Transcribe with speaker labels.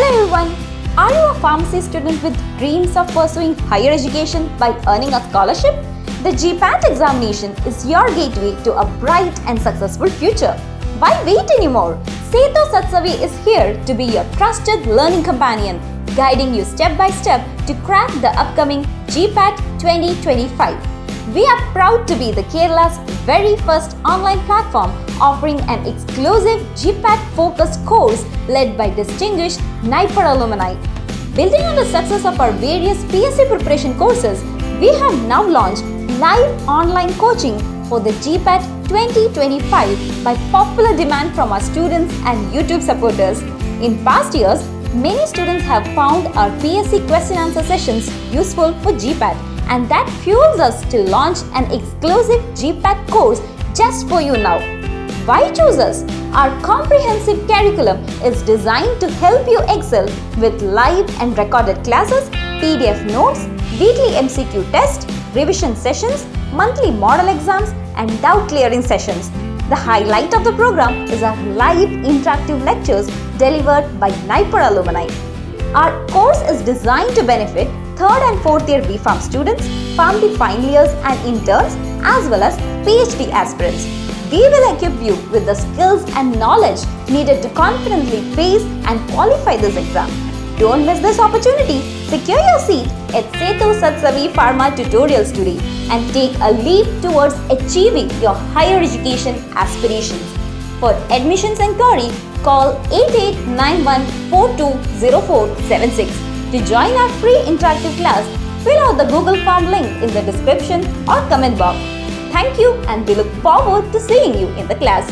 Speaker 1: Hello everyone! Are you a pharmacy student with dreams of pursuing higher education by earning a scholarship? The GPAT examination is your gateway to a bright and successful future. Why wait anymore? Setu Satsavi is here to be your trusted learning companion, guiding you step by step to crack the upcoming GPAT 2025. We are proud to be the Kerala's very first online platform offering an exclusive GPAT-focused course led by distinguished NIPERITES alumni. Building on the success of our various PSC preparation courses, we have now launched live online coaching for the GPAT 2025 by popular demand from our students and YouTube supporters. In past years, many students have found our PSC question answer sessions useful for GPAT, and that fuels us to launch an exclusive GPAT course just for you now. Why choose us? Our comprehensive curriculum is designed to help you excel with live and recorded classes, PDF notes, weekly MCQ tests, revision sessions, monthly model exams, and doubt clearing sessions. The highlight of the program is our live interactive lectures delivered by NIPERITES alumni. Our course is designed to benefit 3rd and 4th year B.Pharm students, Pharm.D final years and interns, as well as Ph.D aspirants. We will equip you with the skills and knowledge needed to confidently face and qualify this exam. Don't miss this opportunity. Secure your seat at Setu Satsavi Pharma tutorials today and take a leap towards achieving your higher education aspirations. For admissions inquiry, call 8891420476. To join our free interactive class, fill out the Google Form link in the description or comment box. Thank you, and we look forward to seeing you in the class.